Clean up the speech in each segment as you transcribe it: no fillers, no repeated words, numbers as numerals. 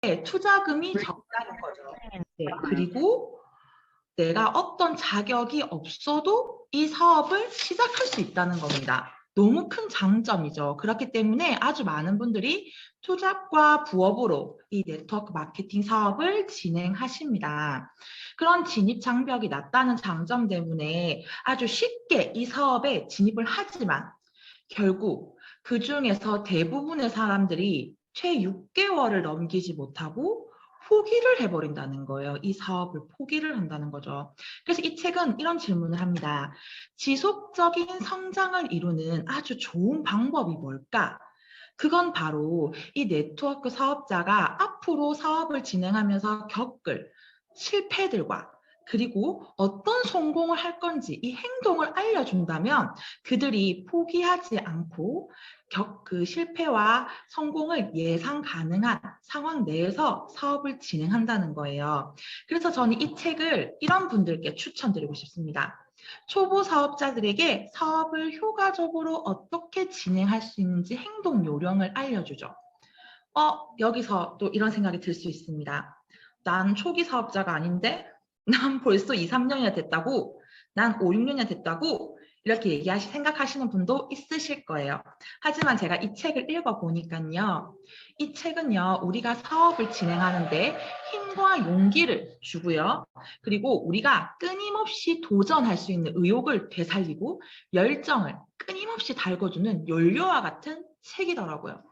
투자금이 적다는 거죠. 네, 그리고 내가 어떤 자격이 없어도 이 사업을 시작할 수 있다는 겁니다. 너무 큰 장점이죠. 그렇기 때문에 아주 많은 분들이 투잡과 부업으로 이 네트워크 마케팅 사업을 진행하십니다. 그런 진입 장벽이 낮다는 장점 때문에 아주 쉽게 이 사업에 진입을 하지만 결국 그 중에서 대부분의 사람들이 채 6개월을 넘기지 못하고 포기를 해버린다는 거예요. 이 사업을 포기를 한다는 거죠. 그래서 이 책은 이런 질문을 합니다. 지속적인 성장을 이루는 아주 좋은 방법이 뭘까? 그건 바로 이 네트워크 사업자가 앞으로 사업을 진행하면서 겪을 실패들과 그리고 어떤 성공을 할 건지 이 행동을 알려준다면 그들이 포기하지 않고 그 실패와 성공을 예상 가능한 상황 내에서 사업을 진행한다는 거예요. 그래서 저는 이 책을 이런 분들께 추천드리고 싶습니다. 초보 사업자들에게 사업을 효과적으로 어떻게 진행할 수 있는지 행동 요령을 알려주죠. 여기서 또 이런 생각이 들 수 있습니다. 난 초기 사업자가 아닌데 난 벌써 2, 3년이나 됐다고 난 5, 6년이나 됐다고 이렇게 생각하시는 분도 있으실 거예요. 하지만 제가 이 책을 읽어보니까요. 이 책은요. 우리가 사업을 진행하는데 힘과 용기를 주고요. 그리고 우리가 끊임없이 도전할 수 있는 의욕을 되살리고 열정을 끊임없이 달궈주는 연료와 같은 책이더라고요.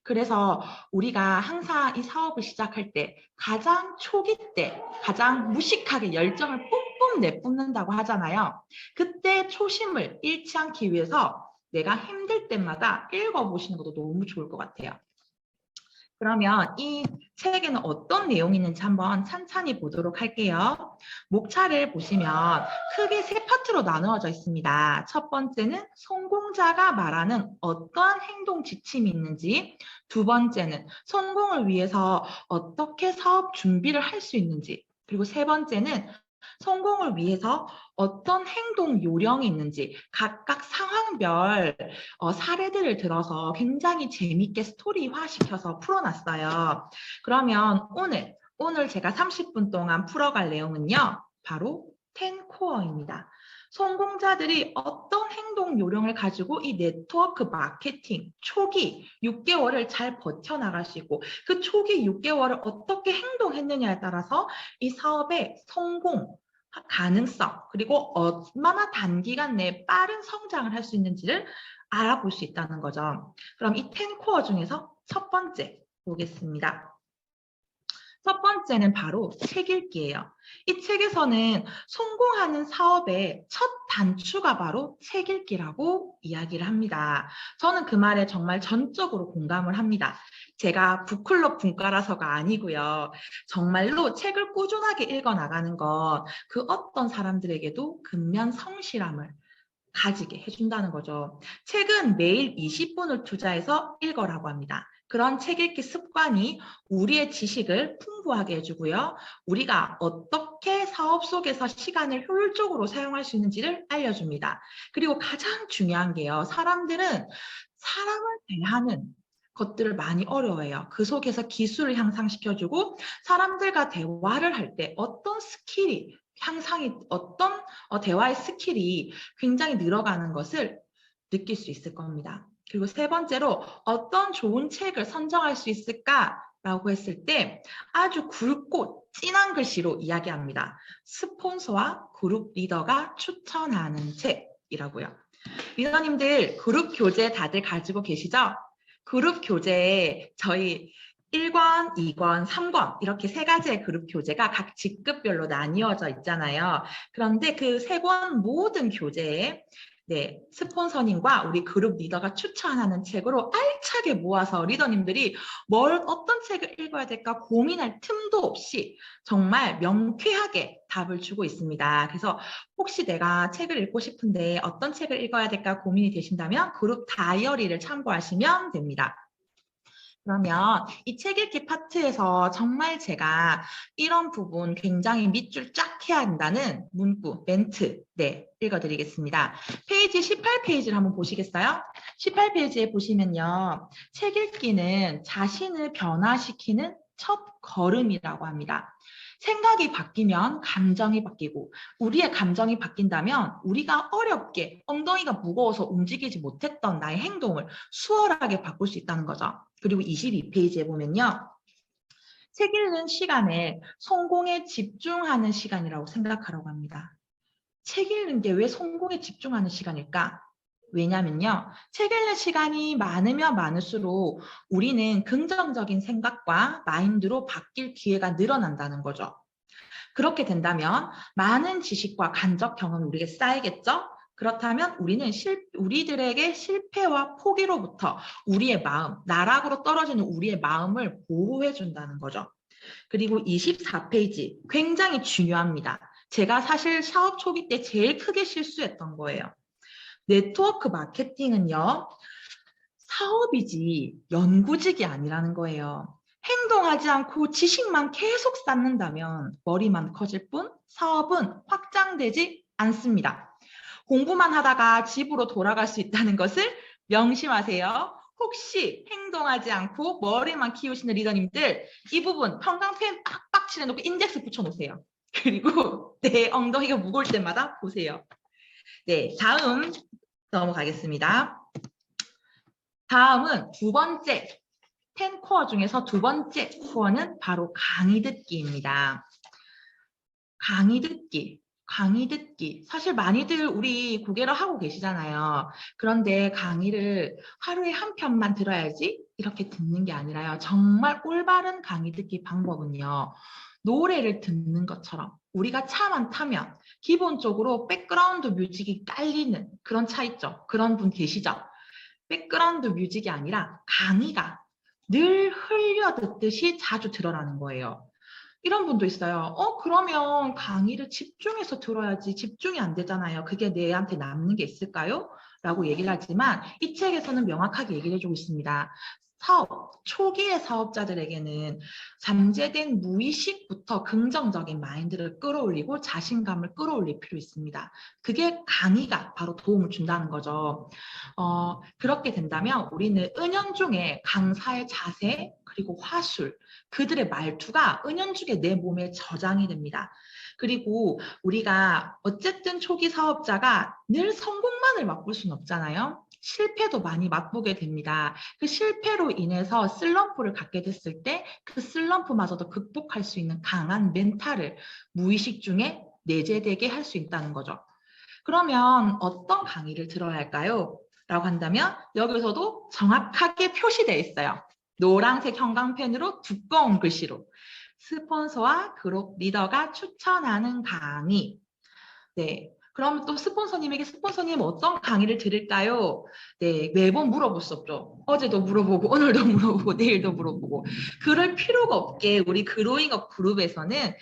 그래서 우리가 항상 이 사업을 시작할 때 가장 초기 때 가장 무식하게 열정을 뿜뿜 내뿜는다고 하잖아요. 그때 초심을 잃지 않기 위해서 내가 힘들 때마다 읽어보시는 것도 너무 좋을 것 같아요. 그러면 이 책에는 어떤 내용이 있는지 한번 찬찬히 보도록 할게요. 목차를 보시면 크게 세 파트로 나누어져 있습니다. 첫 번째는 성공자가 말하는 어떠한 행동 지침이 있는지, 두 번째는 성공을 위해서 어떻게 사업 준비를 할 수 있는지, 그리고 세 번째는 성공을 위해서 어떤 행동 요령이 있는지 각각 상황별 사례들을 들어서 굉장히 재밌게 스토리화 시켜서 풀어놨어요. 그러면 오늘 제가 30분 동안 풀어갈 내용은요. 바로 10코어입니다. 성공자들이 어떤 행동 요령을 가지고 이 네트워크 마케팅 초기 6개월을 잘 버텨나갈 수 있고 그 초기 6개월을 어떻게 행동했느냐에 따라서 이 사업의 성공 가능성 그리고 얼마나 단기간 내에 빠른 성장을 할 수 있는지를 알아볼 수 있다는 거죠. 그럼 이 10코어 중에서 첫 번째 보겠습니다. 첫 번째는 바로 책 읽기예요. 이 책에서는 성공하는 사업의 첫 단추가 바로 책 읽기라고 이야기를 합니다. 저는 그 말에 정말 전적으로 공감을 합니다. 제가 북클럽 분과라서가 아니고요. 정말로 책을 꾸준하게 읽어나가는 것, 그 어떤 사람들에게도 근면 성실함을 가지게 해준다는 거죠. 책은 매일 20분을 투자해서 읽어라고 합니다. 그런 책 읽기 습관이 우리의 지식을 풍부하게 해주고요. 우리가 어떻게 사업 속에서 시간을 효율적으로 사용할 수 있는지를 알려줍니다. 그리고 가장 중요한 게요. 사람들은 사람을 대하는 것들을 많이 어려워해요. 그 속에서 기술을 향상시켜주고 사람들과 대화를 할 때 어떤 스킬이 향상이 어떤 대화의 스킬이 굉장히 늘어가는 것을 느낄 수 있을 겁니다. 그리고 세 번째로 어떤 좋은 책을 선정할 수 있을까라고 했을 때 아주 굵고 진한 글씨로 이야기합니다. 스폰서와 그룹 리더가 추천하는 책이라고요. 리더님들 그룹 교재 다들 가지고 계시죠? 그룹 교재에 저희 1권, 2권, 3권 이렇게 세 가지의 그룹 교재가 각 직급별로 나뉘어져 있잖아요. 그런데 그 세 권 모든 교재에 스폰서님과 우리 그룹 리더가 추천하는 책으로 알차게 모아서 리더님들이 어떤 책을 읽어야 될까 고민할 틈도 없이 정말 명쾌하게 답을 주고 있습니다. 그래서 혹시 내가 책을 읽고 싶은데 어떤 책을 읽어야 될까 고민이 되신다면 그룹 다이어리를 참고하시면 됩니다. 그러면 이 책 읽기 파트에서 정말 제가 이런 부분 굉장히 밑줄 쫙 해야 한다는 문구, 멘트, 읽어드리겠습니다. 페이지 18페이지를 한번 보시겠어요? 18페이지에 보시면요. 책 읽기는 자신을 변화시키는 첫 걸음이라고 합니다. 생각이 바뀌면 감정이 바뀌고 우리의 감정이 바뀐다면 우리가 어렵게 엉덩이가 무거워서 움직이지 못했던 나의 행동을 수월하게 바꿀 수 있다는 거죠. 그리고 22페이지에 보면요. 책 읽는 시간을 성공에 집중하는 시간이라고 생각하라고 합니다. 책 읽는 게 왜 성공에 집중하는 시간일까? 왜냐면요. 책 읽는 시간이 많으면 많을수록 우리는 긍정적인 생각과 마인드로 바뀔 기회가 늘어난다는 거죠. 그렇게 된다면 많은 지식과 간접 경험이 우리에게 쌓이겠죠? 그렇다면 우리들에게 실패와 포기로부터 우리의 마음, 나락으로 떨어지는 우리의 마음을 보호해 준다는 거죠. 그리고 24페이지, 굉장히 중요합니다. 제가 사실 사업 초기 때 제일 크게 실수했던 거예요. 네트워크 마케팅은요, 사업이지 연구직이 아니라는 거예요. 행동하지 않고 지식만 계속 쌓는다면 머리만 커질 뿐 사업은 확장되지 않습니다. 공부만 하다가 집으로 돌아갈 수 있다는 것을 명심하세요. 혹시 행동하지 않고 머리만 키우시는 리더님들 이 부분 형광펜 빡빡 칠해놓고 인덱스 붙여놓으세요. 그리고 내 엉덩이가 무거울 때마다 보세요. 네, 다음 넘어가겠습니다. 다음은 두 번째 10코어 중에서 두 번째 코어는 바로 강의 듣기입니다. 강의 듣기. 사실 많이들 우리 고개를 하고 계시잖아요. 그런데 강의를 하루에 한 편만 들어야지 이렇게 듣는 게 아니라요. 정말 올바른 강의 듣기 방법은요. 노래를 듣는 것처럼 우리가 차만 타면 기본적으로 백그라운드 뮤직이 깔리는 그런 차 있죠. 그런 분 계시죠? 백그라운드 뮤직이 아니라 강의가 늘 흘려듣듯이 자주 들어라는 거예요. 이런 분도 있어요. 그러면 강의를 집중해서 들어야지 집중이 안 되잖아요. 그게 내한테 남는 게 있을까요? 라고 얘기를 하지만 이 책에서는 명확하게 얘기를 해주고 있습니다. 초기의 사업자들에게는 잠재된 무의식부터 긍정적인 마인드를 끌어올리고 자신감을 끌어올릴 필요 있습니다. 그게 강의가 바로 도움을 준다는 거죠. 그렇게 된다면 우리는 은연중에 강사의 자세 그리고 화술, 그들의 말투가 은연중에 내 몸에 저장이 됩니다. 그리고 우리가 어쨌든 초기 사업자가 늘 성공만을 맛볼 수는 없잖아요. 실패도 많이 맛보게 됩니다. 그 실패로 인해서 슬럼프를 갖게 됐을 때 그 슬럼프마저도 극복할 수 있는 강한 멘탈을 무의식 중에 내재되게 할 수 있다는 거죠. 그러면 어떤 강의를 들어야 할까요? 라고 한다면 여기서도 정확하게 표시되어 있어요. 노란색 형광펜으로 두꺼운 글씨로 스폰서와 그룹 리더가 추천하는 강의. 네. 그럼 또 스폰서님 어떤 강의를 들을까요? 네, 매번 물어볼 수 없죠. 어제도 물어보고 오늘도 물어보고 내일도 물어보고 그럴 필요가 없게 우리 그로잉업 그룹에서는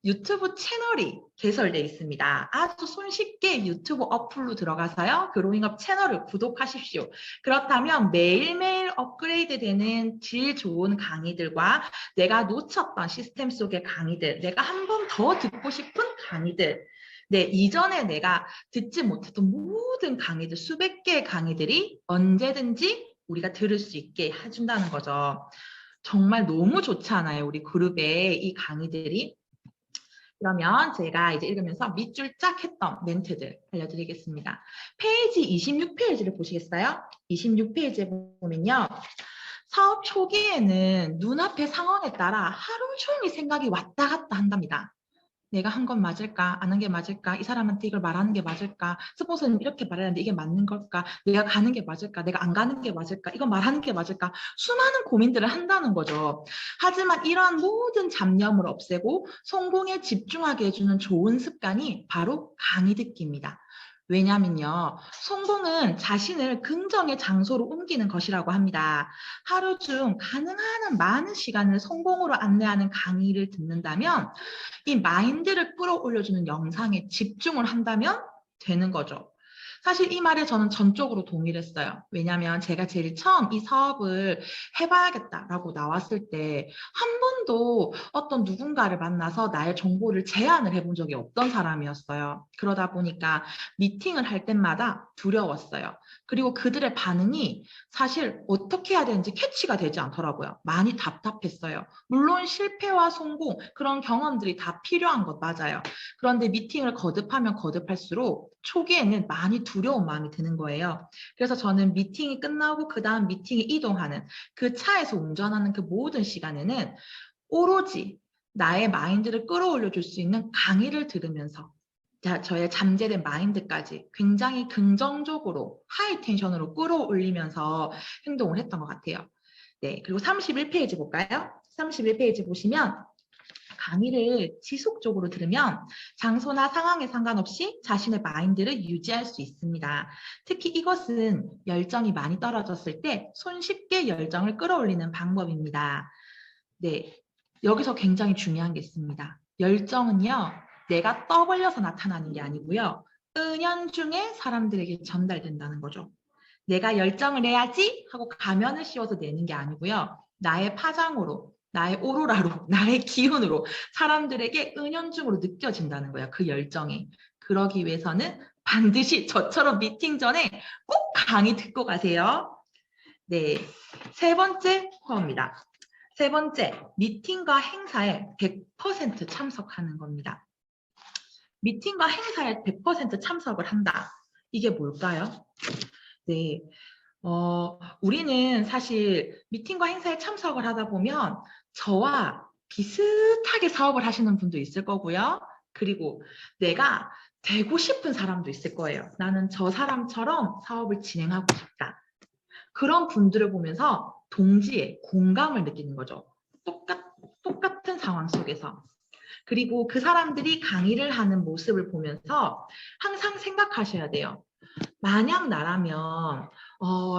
유튜브 채널이 개설되어 있습니다. 아주 손쉽게 유튜브 어플로 들어가서요. 그로잉업 채널을 구독하십시오. 그렇다면 매일매일 업그레이드되는 질 좋은 강의들과 내가 놓쳤던 시스템 속의 강의들, 내가 한 번 더 듣고 싶은 강의들, 네, 이전에 내가 듣지 못했던 모든 강의들, 수백 개의 강의들이 언제든지 우리가 들을 수 있게 해준다는 거죠. 정말 너무 좋지 않아요? 우리 그룹의 이 강의들이. 그러면 제가 이제 읽으면서 밑줄 짝 했던 멘트들 알려드리겠습니다. 페이지 26페이지를 보시겠어요? 26페이지에 보면요. 사업 초기에는 눈앞의 상황에 따라 하루 종일 생각이 왔다 갔다 한답니다. 내가 한 건 맞을까? 안 한 게 맞을까? 이 사람한테 이걸 말하는 게 맞을까? 스폰서는 이렇게 말하는데 이게 맞는 걸까? 내가 가는 게 맞을까? 내가 안 가는 게 맞을까? 이거 말하는 게 맞을까? 수많은 고민들을 한다는 거죠. 하지만 이러한 모든 잡념을 없애고 성공에 집중하게 해주는 좋은 습관이 바로 강의 듣기입니다. 왜냐면요. 성공은 자신을 긍정의 장소로 옮기는 것이라고 합니다. 하루 중 가능한 한 많은 시간을 성공으로 안내하는 강의를 듣는다면 이 마인드를 끌어올려주는 영상에 집중을 한다면 되는 거죠. 사실 이 말에 저는 전적으로 동의를 했어요. 왜냐하면 제가 제일 처음 이 사업을 해봐야겠다라고 나왔을 때 한 번도 어떤 누군가를 만나서 나의 정보를 제안을 해본 적이 없던 사람이었어요. 그러다 보니까 미팅을 할 때마다 두려웠어요. 그리고 그들의 반응이 사실 어떻게 해야 되는지 캐치가 되지 않더라고요. 많이 답답했어요. 물론 실패와 성공 그런 경험들이 다 필요한 것 맞아요. 그런데 미팅을 거듭하면 거듭할수록 초기에는 많이 두려운 마음이 드는 거예요. 그래서 저는 미팅이 끝나고 그 다음 미팅에 이동하는 그 차에서 운전하는 그 모든 시간에는 오로지 나의 마인드를 끌어올려 줄 수 있는 강의를 들으면서 저의 잠재된 마인드까지 굉장히 긍정적으로 하이 텐션으로 끌어올리면서 행동을 했던 것 같아요. 네, 그리고 31페이지 볼까요? 31페이지 보시면 강의를 지속적으로 들으면 장소나 상황에 상관없이 자신의 마인드를 유지할 수 있습니다. 특히 이것은 열정이 많이 떨어졌을 때 손쉽게 열정을 끌어올리는 방법입니다. 네, 여기서 굉장히 중요한 게 있습니다. 열정은요, 내가 떠벌려서 나타나는 게 아니고요. 은연중에 사람들에게 전달된다는 거죠. 내가 열정을 내야지 하고 가면을 씌워서 내는 게 아니고요. 나의 파장으로, 나의 오로라로, 나의 기운으로 사람들에게 은연중으로 느껴진다는 거예요. 그 열정이. 그러기 위해서는 반드시 저처럼 미팅 전에 꼭 강의 듣고 가세요. 네, 세 번째 코어입니다. 세 번째, 미팅과 행사에 100% 참석하는 겁니다. 미팅과 행사에 100% 참석을 한다. 이게 뭘까요? 네, 우리는 사실 미팅과 행사에 참석을 하다 보면 저와 비슷하게 사업을 하시는 분도 있을 거고요. 그리고 내가 되고 싶은 사람도 있을 거예요. 나는 저 사람처럼 사업을 진행하고 싶다. 그런 분들을 보면서 동지의 공감을 느끼는 거죠. 똑같은 상황 속에서. 그리고 그 사람들이 강의를 하는 모습을 보면서 항상 생각하셔야 돼요. 만약 나라면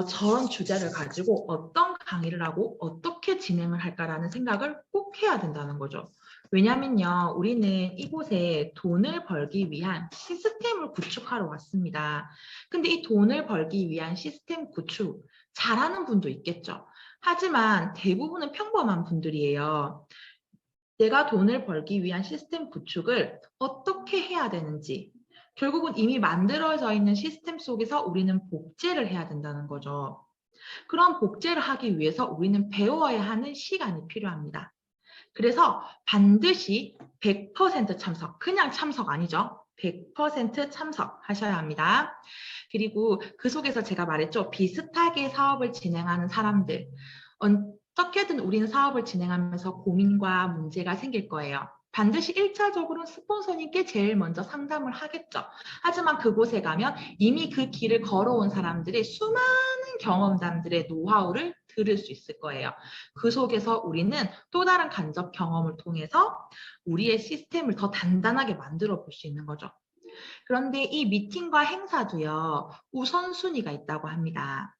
저런 주제를 가지고 어떤 강의를 하고 어떻게 진행을 할까라는 생각을 꼭 해야 된다는 거죠. 왜냐면요, 우리는 이곳에 돈을 벌기 위한 시스템을 구축하러 왔습니다. 근데 이 돈을 벌기 위한 시스템 구축 잘하는 분도 있겠죠. 하지만 대부분은 평범한 분들이에요. 내가 돈을 벌기 위한 시스템 구축을 어떻게 해야 되는지, 결국은 이미 만들어져 있는 시스템 속에서 우리는 복제를 해야 된다는 거죠. 그런 복제를 하기 위해서 우리는 배워야 하는 시간이 필요합니다. 그래서 반드시 100% 참석, 그냥 참석 아니죠. 100% 참석하셔야 합니다. 그리고 그 속에서 제가 말했죠. 비슷하게 사업을 진행하는 사람들, 어떻게든 우리는 사업을 진행하면서 고민과 문제가 생길 거예요. 반드시 1차적으로는 스폰서님께 제일 먼저 상담을 하겠죠. 하지만 그곳에 가면 이미 그 길을 걸어온 사람들의 수많은 경험담들의 노하우를 들을 수 있을 거예요. 그 속에서 우리는 또 다른 간접 경험을 통해서 우리의 시스템을 더 단단하게 만들어 볼 수 있는 거죠. 그런데 이 미팅과 행사도요, 우선순위가 있다고 합니다.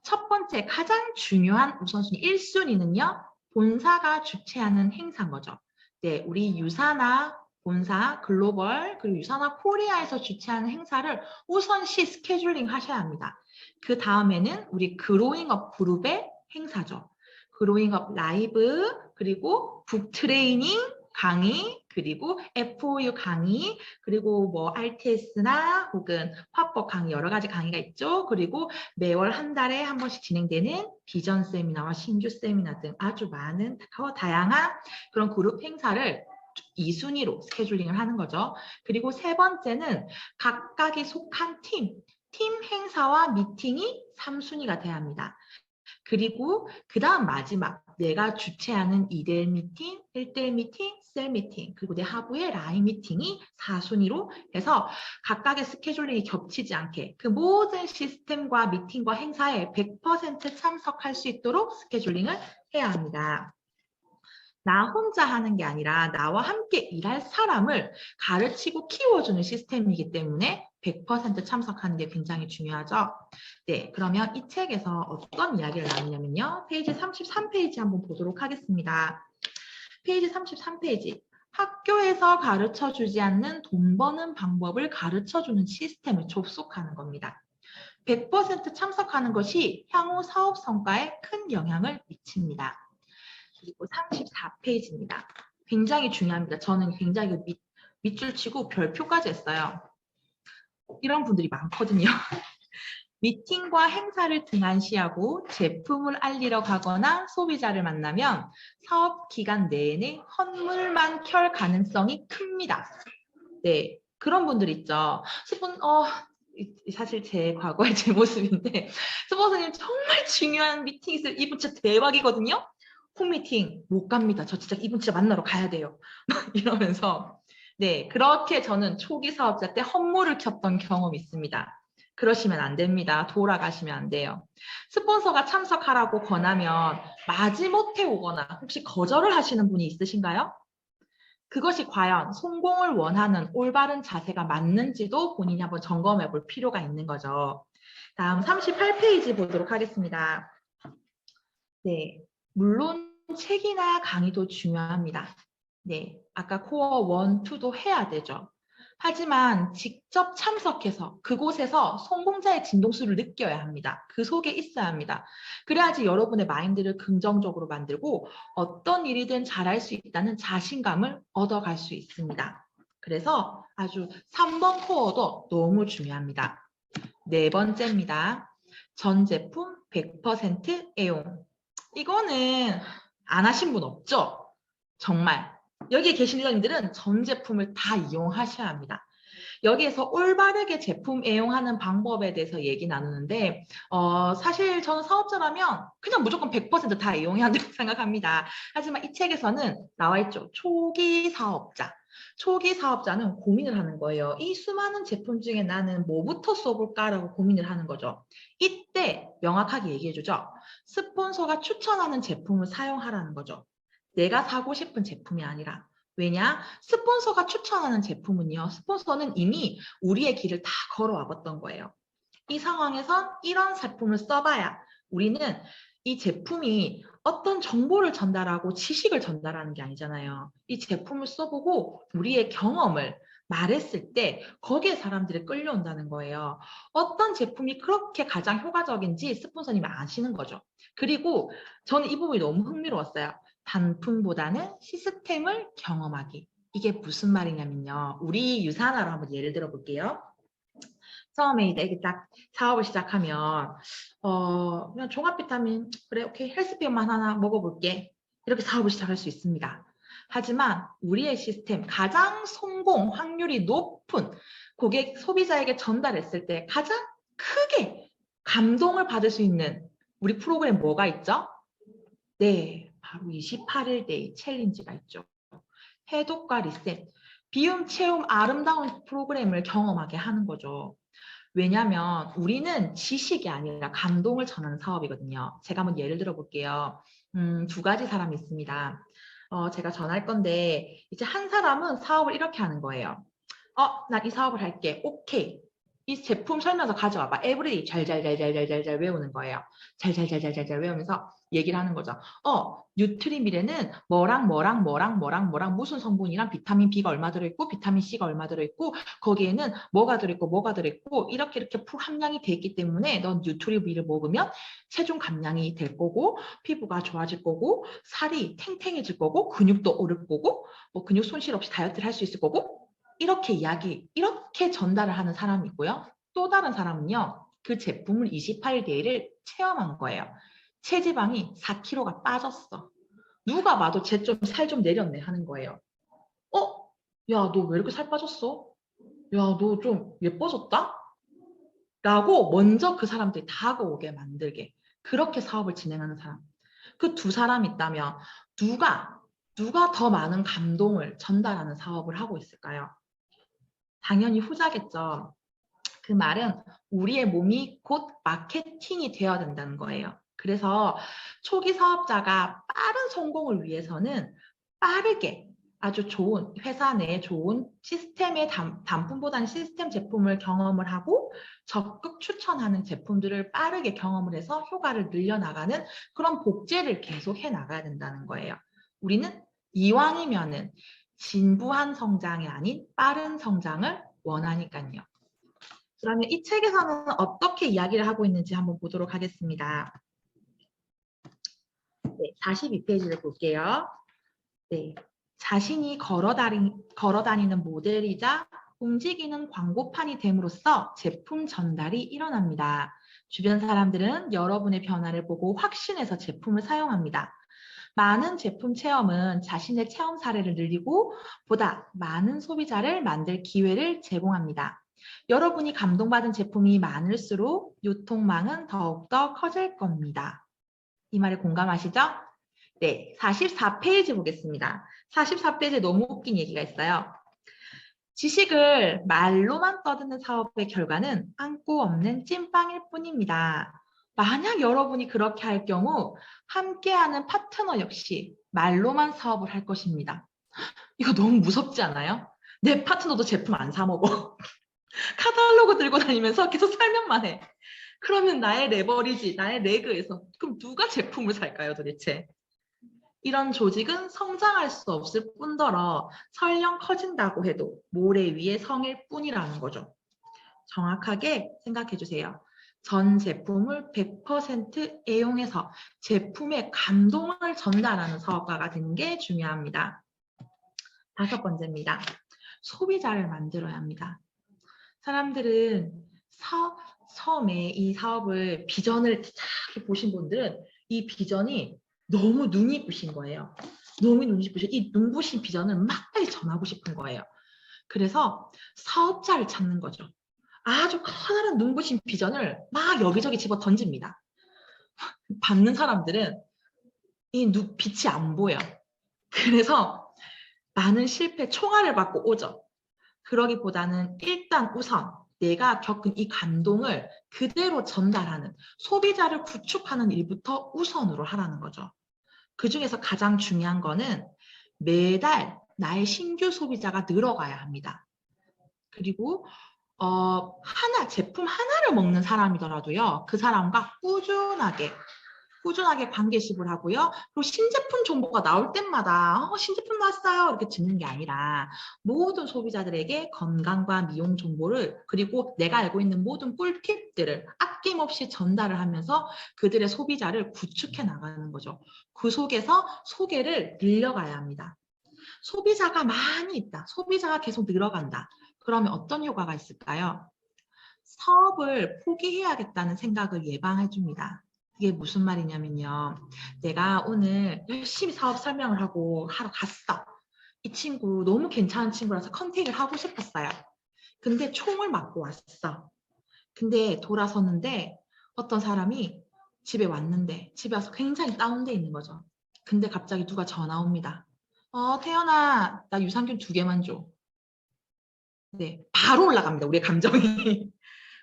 첫 번째, 가장 중요한 우선순위 1순위는요, 본사가 주최하는 행사인 거죠. 네, 우리 유사나 본사, 글로벌, 그리고 유사나 코리아에서 주최하는 행사를 우선시 스케줄링 하셔야 합니다. 그 다음에는 우리 그로잉업 그룹의 행사죠. 그로잉업 라이브, 그리고 북 트레이닝, 강의, 그리고 FOU 강의, 그리고 뭐 RTS나 혹은 화법 강의 여러 가지 강의가 있죠. 그리고 매월 한 달에 한 번씩 진행되는 비전 세미나와 신규 세미나 등 아주 많은 다양한 그런 그룹 행사를 2순위로 스케줄링을 하는 거죠. 그리고 세 번째는 각각이 속한 팀 행사와 미팅이 3순위가 돼야 합니다. 그리고 그 다음 마지막 내가 주최하는 2대1 미팅, 1대1 미팅, 셀 미팅, 그리고 내 하부의 라인 미팅이 4순위로 해서 각각의 스케줄링이 겹치지 않게 그 모든 시스템과 미팅과 행사에 100% 참석할 수 있도록 스케줄링을 해야 합니다. 나 혼자 하는 게 아니라 나와 함께 일할 사람을 가르치고 키워주는 시스템이기 때문에 100% 참석하는 게 굉장히 중요하죠. 네, 그러면 이 책에서 어떤 이야기를 나누냐면요. 페이지 33페이지 한번 보도록 하겠습니다. 페이지 33페이지. 학교에서 가르쳐주지 않는 돈 버는 방법을 가르쳐주는 시스템을 접속하는 겁니다. 100% 참석하는 것이 향후 사업 성과에 큰 영향을 미칩니다. 그리고 34페이지입니다. 굉장히 중요합니다. 저는 굉장히 밑줄 치고 별표까지 했어요. 이런 분들이 많거든요. 미팅과 행사를 등한시하고 제품을 알리러 가거나 소비자를 만나면 사업 기간 내내 헛물만 켤 가능성이 큽니다. 네, 그런 분들 있죠. 사실 제 과거의 제 모습인데 스폰서님 정말 중요한 미팅 있어요. 이분 진짜 대박이거든요. 홈미팅 못 갑니다. 저 진짜 이분 진짜 만나러 가야 돼요. 이러면서 네, 그렇게 저는 초기 사업자 때 헛물을 켰던 경험이 있습니다. 그러시면 안 됩니다. 돌아가시면 안 돼요. 스폰서가 참석하라고 권하면 마지못해 오거나 혹시 거절을 하시는 분이 있으신가요? 그것이 과연 성공을 원하는 올바른 자세가 맞는지도 본인이 한번 점검해 볼 필요가 있는 거죠. 다음 38페이지 보도록 하겠습니다. 네, 물론 책이나 강의도 중요합니다. 네, 아까 코어 1, 2도 해야 되죠. 하지만 직접 참석해서 그곳에서 성공자의 진동수를 느껴야 합니다. 그 속에 있어야 합니다. 그래야지 여러분의 마인드를 긍정적으로 만들고 어떤 일이든 잘할 수 있다는 자신감을 얻어갈 수 있습니다. 그래서 아주 3번 코어도 너무 중요합니다. 네 번째입니다. 전 제품 100% 애용. 이거는 안 하신 분 없죠? 정말. 여기에 계신 리더님들은 전 제품을 다 이용하셔야 합니다. 여기에서 올바르게 제품 애용하는 방법에 대해서 얘기 나누는데 사실 저는 사업자라면 그냥 무조건 100%다 이용해야 한다고 생각합니다. 하지만 이 책에서는 나와 있죠. 초기 사업자. 초기 사업자는 고민을 하는 거예요. 이 수많은 제품 중에 나는 뭐부터 써볼까라고 고민을 하는 거죠. 이때 명확하게 얘기해 주죠. 스폰서가 추천하는 제품을 사용하라는 거죠. 내가 사고 싶은 제품이 아니라. 왜냐? 스폰서가 추천하는 제품은요. 스폰서는 이미 우리의 길을 다 걸어와봤던 거예요. 이 상황에서 이런 제품을 써봐야 우리는 이 제품이 어떤 정보를 전달하고 지식을 전달하는 게 아니잖아요. 이 제품을 써보고 우리의 경험을 말했을 때 거기에 사람들이 끌려온다는 거예요. 어떤 제품이 그렇게 가장 효과적인지 스폰서님이 아시는 거죠. 그리고 저는 이 부분이 너무 흥미로웠어요. 단품보다는 시스템을 경험하기. 이게 무슨 말이냐면요. 우리 유산화로 한번 예를 들어 볼게요. 처음에 이제 딱 사업을 시작하면 그냥 종합 비타민 그래 오케이 헬스피어만 하나 먹어볼게. 이렇게 사업을 시작할 수 있습니다. 하지만 우리의 시스템 가장 성공 확률이 높은 고객 소비자에게 전달했을 때 가장 크게 감동을 받을 수 있는 우리 프로그램 뭐가 있죠? 네, 바로 28일 데이 챌린지가 있죠. 해독과 리셋, 비움, 체험, 아름다운 프로그램을 경험하게 하는 거죠. 왜냐하면 우리는 지식이 아니라 감동을 전하는 사업이거든요. 제가 한번 예를 들어 볼게요. 두 가지 사람이 있습니다. 제가 전할 건데 이제 한 사람은 사업을 이렇게 하는 거예요. 나 이 사업을 할게. 오케이. 이 제품 설명서 가져와봐. 에브리데이 잘 외우는 거예요. 잘 외우면서 얘기를 하는 거죠. 뉴트리 미래는 뭐랑 무슨 성분이랑 비타민 B가 얼마 들어있고 비타민 C가 얼마 들어있고 거기에는 뭐가 들어있고 이렇게 함량이 돼 있기 때문에 넌 뉴트리 미를 먹으면 체중 감량이 될 거고 피부가 좋아질 거고 살이 탱탱해질 거고 근육도 오를 거고 뭐 근육 손실 없이 다이어트를 할 수 있을 거고 이렇게 전달을 하는 사람이 있고요. 또 다른 사람은요. 그 제품을 28일 데이를 체험한 거예요. 체지방이 4kg가 빠졌어. 누가 봐도 쟤 좀 살 좀 내렸네 하는 거예요. 야, 너 왜 이렇게 살 빠졌어? 야, 너 좀 예뻐졌다? 라고 먼저 그 사람들이 다가오게 만들게. 그렇게 사업을 진행하는 사람. 그 두 사람이 있다면 누가 더 많은 감동을 전달하는 사업을 하고 있을까요? 당연히 후자겠죠. 그 말은 우리의 몸이 곧 마케팅이 되어야 된다는 거예요. 그래서 초기 사업자가 빠른 성공을 위해서는 빠르게 아주 좋은 회사 내에 좋은 시스템의 단품보다는 시스템 제품을 경험을 하고 적극 추천하는 제품들을 빠르게 경험을 해서 효과를 늘려나가는 그런 복제를 계속 해 나가야 된다는 거예요. 우리는 이왕이면은 진부한 성장이 아닌 빠른 성장을 원하니까요. 그러면 이 책에서는 어떻게 이야기를 하고 있는지 한번 보도록 하겠습니다. 네, 42페이지를 볼게요. 네, 자신이 걸어다니는 모델이자 움직이는 광고판이 됨으로써 제품 전달이 일어납니다. 주변 사람들은 여러분의 변화를 보고 확신해서 제품을 사용합니다. 많은 제품 체험은 자신의 체험 사례를 늘리고 보다 많은 소비자를 만들 기회를 제공합니다. 여러분이 감동받은 제품이 많을수록 유통망은 더욱더 커질 겁니다. 이 말에 공감하시죠? 네, 44페이지 보겠습니다. 44페이지에 너무 웃긴 얘기가 있어요. 지식을 말로만 떠드는 사업의 결과는 안고 없는 찐빵일 뿐입니다. 만약 여러분이 그렇게 할 경우 함께하는 파트너 역시 말로만 사업을 할 것입니다. 이거 너무 무섭지 않아요? 내 파트너도 제품 안 사 먹어. 카탈로그 들고 다니면서 계속 설명만 해. 그러면 나의 레버리지, 나의 레그에서 그럼 누가 제품을 살까요 도대체? 이런 조직은 성장할 수 없을 뿐더러 설령 커진다고 해도 모래 위의 성일 뿐이라는 거죠. 정확하게 생각해 주세요. 전 제품을 100% 애용해서 제품의 감동을 전달하는 사업가가 되는 게 중요합니다. 5번째입니다. 소비자를 만들어야 합니다. 사람들은 처음에 이 사업을 비전을 쫙 보신 분들은 이 비전이 너무 눈이 부신 거예요. 너무 눈이 부신 이 눈부신 비전을 막 빨리 전하고 싶은 거예요. 그래서 사업자를 찾는 거죠. 아주 커다란 눈부신 비전을 막 여기저기 집어 던집니다. 받는 사람들은 이 빛이 안 보여. 그래서 많은 실패 총알을 받고 오죠. 그러기보다는 일단 우선 내가 겪은 이 감동을 그대로 전달하는 소비자를 구축하는 일부터 우선으로 하라는 거죠. 그중에서 가장 중요한 거는 매달 나의 신규 소비자가 늘어가야 합니다. 그리고 제품 하나를 먹는 사람이더라도요. 그 사람과 꾸준하게 관계식을 하고요. 그리고 신제품 정보가 나올 때마다 신제품 나왔어요 이렇게 듣는 게 아니라 모든 소비자들에게 건강과 미용 정보를 그리고 내가 알고 있는 모든 꿀팁들을 아낌없이 전달을 하면서 그들의 소비자를 구축해 나가는 거죠. 그 속에서 소개를 늘려가야 합니다. 소비자가 많이 있다. 소비자가 계속 늘어간다. 그러면 어떤 효과가 있을까요? 사업을 포기해야겠다는 생각을 예방해 줍니다. 이게 무슨 말이냐면요. 내가 오늘 열심히 사업 설명을 하고 하러 갔어. 이 친구 너무 괜찮은 친구라서 컨택을 하고 싶었어요. 근데 총을 맞고 왔어. 근데 돌아섰는데 어떤 사람이 집에 왔는데 집에 와서 굉장히 다운돼 있는 거죠. 근데 갑자기 누가 전화 옵니다. 태연아, 나 유산균 2개만 줘. 네, 바로 올라갑니다. 우리의 감정이.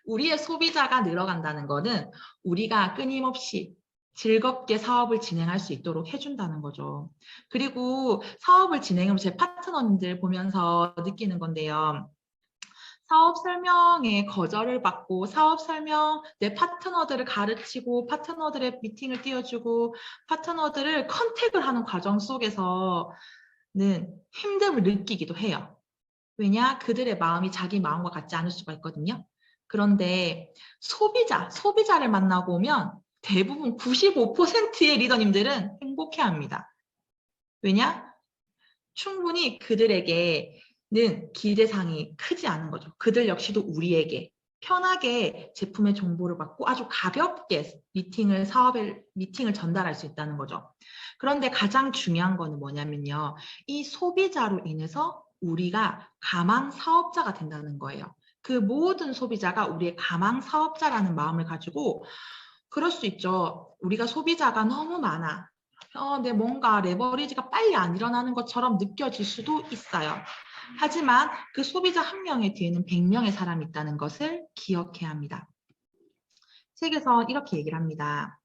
우리의 소비자가 늘어간다는 거는 우리가 끊임없이 즐겁게 사업을 진행할 수 있도록 해준다는 거죠. 그리고 사업을 진행하면서 제 파트너님들 보면서 느끼는 건데요. 사업 설명에 거절을 받고 사업 설명 내 파트너들을 가르치고 파트너들의 미팅을 띄워주고 파트너들을 컨택을 하는 과정 속에서는 힘듦을 느끼기도 해요. 왜냐? 그들의 마음이 자기 마음과 같지 않을 수가 있거든요. 그런데 소비자를 만나고 오면 대부분 95%의 리더님들은 행복해합니다. 왜냐? 충분히 그들에게는 기대상이 크지 않은 거죠. 그들 역시도 우리에게 편하게 제품의 정보를 받고 아주 가볍게 미팅을 전달할 수 있다는 거죠. 그런데 가장 중요한 거는 뭐냐면요. 이 소비자로 인해서 우리가 가망 사업자가 된다는 거예요. 그 모든 소비자가 우리의 가망 사업자라는 마음을 가지고 그럴 수 있죠. 우리가 소비자가 너무 많아. 내 뭔가 레버리지가 빨리 안 일어나는 것처럼 느껴질 수도 있어요. 하지만 그 소비자 한 명의 뒤에는 100명의 사람이 있다는 것을 기억해야 합니다. 책에서 이렇게 얘기를 합니다.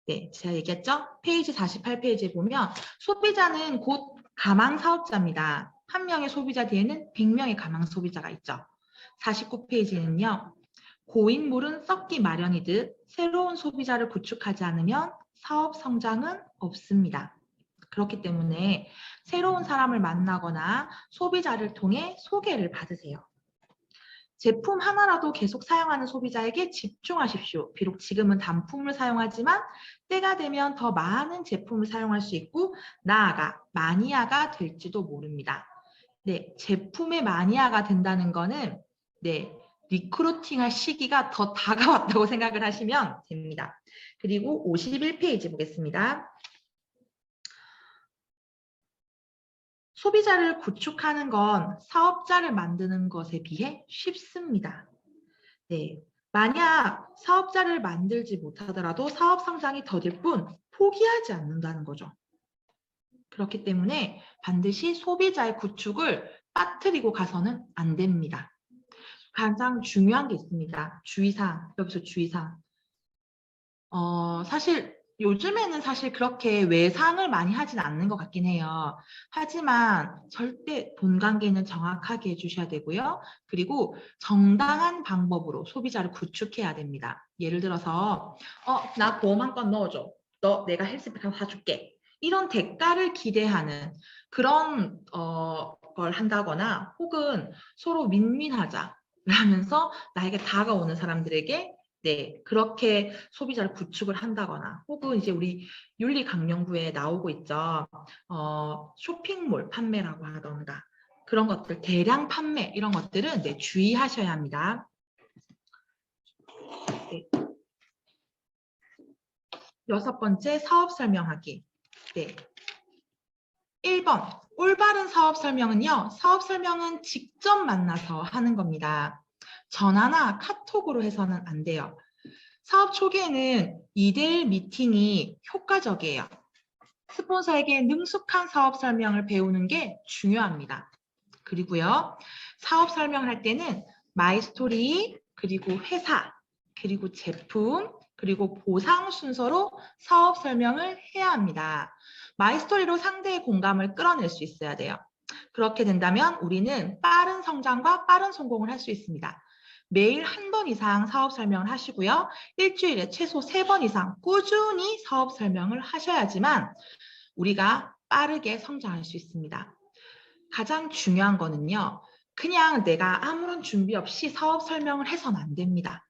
네, 제가 얘기했죠? 페이지 48페이지에 보면 소비자는 곧 가망 사업자입니다. 한 명의 소비자 뒤에는 100명의 가망 소비자가 있죠. 49페이지는요. 고인물은 썩기 마련이듯 새로운 소비자를 구축하지 않으면 사업 성장은 없습니다. 그렇기 때문에 새로운 사람을 만나거나 소비자를 통해 소개를 받으세요. 제품 하나라도 계속 사용하는 소비자에게 집중하십시오. 비록 지금은 단품을 사용하지만 때가 되면 더 많은 제품을 사용할 수 있고 나아가 마니아가 될지도 모릅니다. 네, 제품의 마니아가 된다는 거는 네, 리크루팅할 시기가 더 다가왔다고 생각을 하시면 됩니다. 그리고 51페이지 보겠습니다. 소비자를 구축하는 건 사업자를 만드는 것에 비해 쉽습니다. 네, 만약 사업자를 만들지 못하더라도 사업 성장이 더딜 뿐 포기하지 않는다는 거죠. 그렇기 때문에 반드시 소비자의 구축을 빠뜨리고 가서는 안 됩니다. 가장 중요한 게 있습니다. 주의사항, 여기서 주의사항. 사실 요즘에는 사실 그렇게 외상을 많이 하진 않는 것 같긴 해요. 하지만 절대 돈 관계는 정확하게 해주셔야 되고요. 그리고 정당한 방법으로 소비자를 구축해야 됩니다. 예를 들어서 나 보험 한 건 넣어줘. 내가 헬스팩 하나 사줄게. 이런 대가를 기대하는 그런 걸 한다거나 혹은 서로 윈윈하자 라면서 나에게 다가오는 사람들에게 네, 그렇게 소비자를 구축을 한다거나 혹은 이제 우리 윤리강령부에 나오고 있죠. 쇼핑몰 판매라고 하던가 그런 것들, 대량 판매 이런 것들은 네, 주의하셔야 합니다. 네. 6번째 사업 설명하기. 네. 1번 올바른 사업 설명은요. 사업 설명은 직접 만나서 하는 겁니다. 전화나 카톡으로 해서는 안 돼요. 사업 초기에는 2대1 미팅이 효과적이에요. 스폰서에게 능숙한 사업 설명을 배우는 게 중요합니다. 그리고요, 사업 설명을 할 때는 마이스토리, 그리고 회사, 그리고 제품, 그리고 보상 순서로 사업 설명을 해야 합니다. 마이스토리로 상대의 공감을 끌어낼 수 있어야 돼요. 그렇게 된다면 우리는 빠른 성장과 빠른 성공을 할 수 있습니다. 매일 한 번 이상 사업 설명을 하시고요. 일주일에 최소 3번 이상 꾸준히 사업 설명을 하셔야지만 우리가 빠르게 성장할 수 있습니다. 가장 중요한 거는요. 그냥 내가 아무런 준비 없이 사업 설명을 해서는 안 됩니다.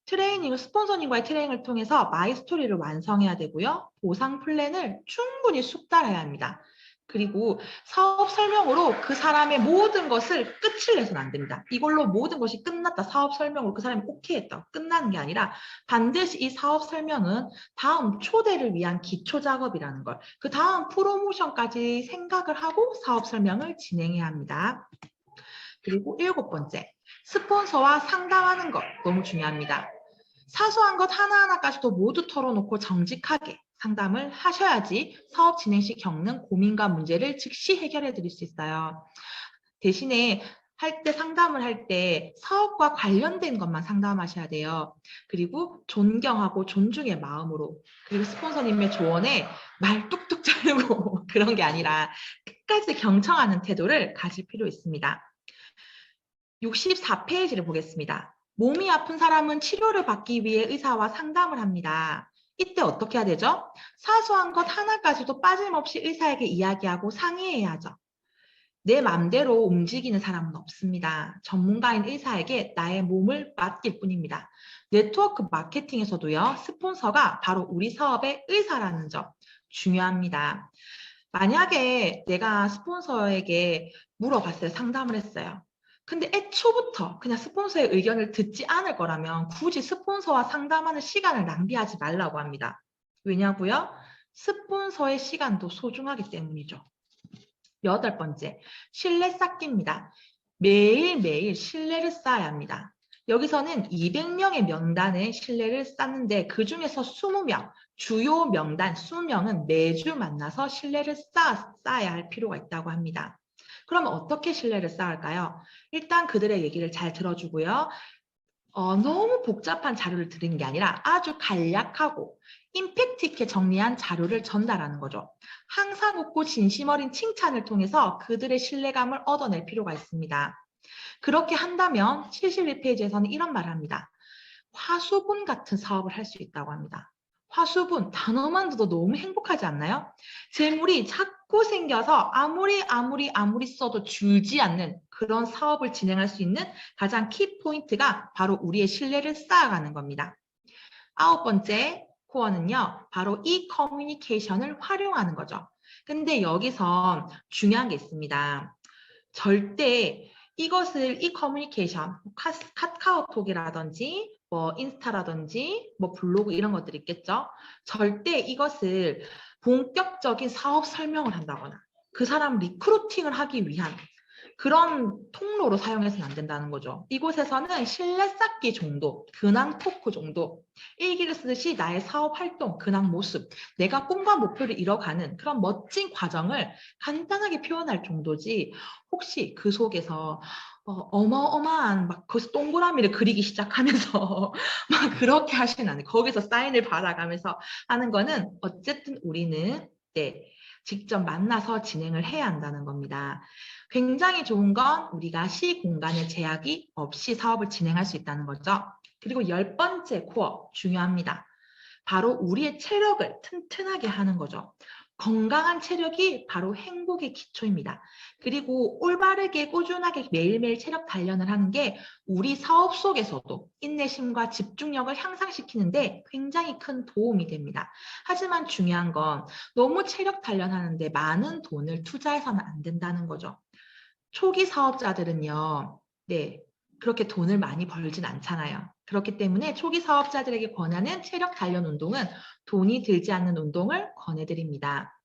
스폰서님과의 트레이닝을 통해서 마이스토리를 완성해야 되고요. 보상 플랜을 충분히 숙달해야 합니다. 그리고 사업 설명으로 그 사람의 모든 것을 끝을 내서는 안 됩니다. 이걸로 모든 것이 끝났다. 사업 설명으로 그 사람이 오케이 했다. 끝나는 게 아니라 반드시 이 사업 설명은 다음 초대를 위한 기초 작업이라는 걸, 그 다음 프로모션까지 생각을 하고 사업 설명을 진행해야 합니다. 그리고 7번째, 스폰서와 상담하는 것 너무 중요합니다. 사소한 것 하나하나까지도 모두 털어놓고 정직하게 상담을 하셔야지 사업 진행 시 겪는 고민과 문제를 즉시 해결해 드릴 수 있어요. 대신에 상담을 할 때 사업과 관련된 것만 상담하셔야 돼요. 그리고 존경하고 존중의 마음으로, 그리고 스폰서님의 조언에 말 뚝뚝 자르고 그런 게 아니라 끝까지 경청하는 태도를 가질 필요 있습니다. 64페이지를 보겠습니다. 몸이 아픈 사람은 치료를 받기 위해 의사와 상담을 합니다. 이때 어떻게 해야 되죠? 사소한 것 하나까지도 빠짐없이 의사에게 이야기하고 상의해야 하죠. 내 맘대로 움직이는 사람은 없습니다. 전문가인 의사에게 나의 몸을 맡길 뿐입니다. 네트워크 마케팅에서도요. 스폰서가 바로 우리 사업의 의사라는 점 중요합니다. 만약에 내가 스폰서에게 물어봤어요. 상담을 했어요. 근데 애초부터 그냥 스폰서의 의견을 듣지 않을 거라면 굳이 스폰서와 상담하는 시간을 낭비하지 말라고 합니다. 왜냐고요? 스폰서의 시간도 소중하기 때문이죠. 8번째, 신뢰 쌓기입니다. 매일매일 신뢰를 쌓아야 합니다. 여기서는 200명의 명단에 신뢰를 쌓는데 그중에서 20명, 주요 명단 20명은 매주 만나서 신뢰를 쌓아야 할 필요가 있다고 합니다. 그럼 어떻게 신뢰를 쌓을까요? 일단 그들의 얘기를 잘 들어주고요. 너무 복잡한 자료를 드리는 게 아니라 아주 간략하고 임팩트 있게 정리한 자료를 전달하는 거죠. 항상 웃고 진심 어린 칭찬을 통해서 그들의 신뢰감을 얻어낼 필요가 있습니다. 그렇게 한다면 71페이지에서는 이런 말을 합니다. 화수분 같은 사업을 할 수 있다고 합니다. 화수분 단어만 들어도 너무 행복하지 않나요? 재물이 자꾸 생겨서 아무리 써도 줄지 않는 그런 사업을 진행할 수 있는 가장 키포인트가 바로 우리의 신뢰를 쌓아가는 겁니다. 9번째 코어는요, 바로 이 커뮤니케이션을 활용하는 거죠. 근데 여기서 중요한 게 있습니다. 절대 이것을 이 커뮤니케이션, 카카오톡이라든지 뭐 인스타라든지 뭐 블로그 이런 것들이 있겠죠. 절대 이것을 본격적인 사업 설명을 한다거나 그 사람 리크루팅을 하기 위한 그런 통로로 사용해서는 안 된다는 거죠. 이곳에서는 신뢰 쌓기 정도, 근황 토크 정도, 일기를 쓰듯이 나의 사업 활동, 근황 모습, 내가 꿈과 목표를 이뤄가는 그런 멋진 과정을 간단하게 표현할 정도지 혹시 그 속에서 어마어마한 막 거기서 동그라미를 그리기 시작하면서 막 그렇게 하시는 않아요. 거기서 사인을 받아가면서 하는 거는 어쨌든 우리는 직접 만나서 진행을 해야 한다는 겁니다. 굉장히 좋은 건 우리가 시공간의 제약이 없이 사업을 진행할 수 있다는 거죠. 그리고 10번째 코어 중요합니다. 바로 우리의 체력을 튼튼하게 하는 거죠. 건강한 체력이 바로 행복의 기초입니다. 그리고 올바르게 꾸준하게 매일매일 체력 단련을 하는 게 우리 사업 속에서도 인내심과 집중력을 향상시키는데 굉장히 큰 도움이 됩니다. 하지만 중요한 건 너무 체력 단련하는데 많은 돈을 투자해서는 안 된다는 거죠. 초기 사업자들은요, 그렇게 돈을 많이 벌진 않잖아요. 그렇기 때문에 초기 사업자들에게 권하는 체력 단련 운동은 돈이 들지 않는 운동을 권해드립니다.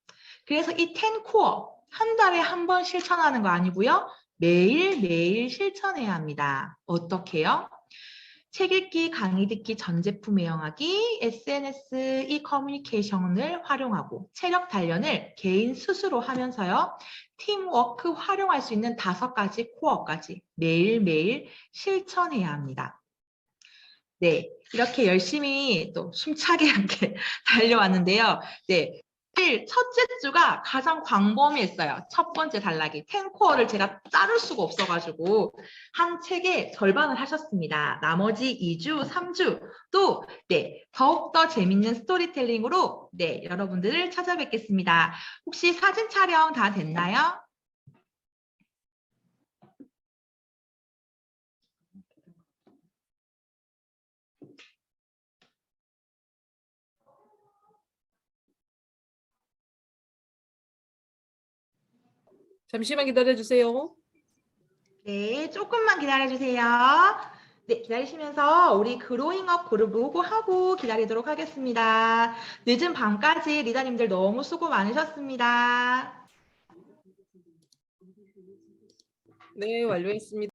그래서 이 10코어, 한 달에 한 번 실천하는 거 아니고요. 매일매일 실천해야 합니다. 어떻게요? 책 읽기, 강의 듣기, 전 제품 애용하기, SNS, 커뮤니케이션을 활용하고 체력 단련을 개인 스스로 하면서요. 팀워크 활용할 수 있는 5가지 코어까지 매일매일 실천해야 합니다. 네, 이렇게 열심히 또 숨차게 이렇게 달려왔는데요. 첫째 주가 가장 광범위했어요. 첫 번째 단락이 10코어를 제가 자를 수가 없어가지고 한 책의 절반을 하셨습니다. 나머지 2주, 3주 또 더욱더 재밌는 스토리텔링으로 여러분들을 찾아뵙겠습니다. 혹시 사진 촬영 다 됐나요? 잠시만 기다려주세요. 네, 조금만 기다려주세요. 네, 기다리시면서 우리 그로잉업 그룹 로고하고 기다리도록 하겠습니다. 늦은 밤까지 리더님들 너무 수고 많으셨습니다. 네, 완료했습니다.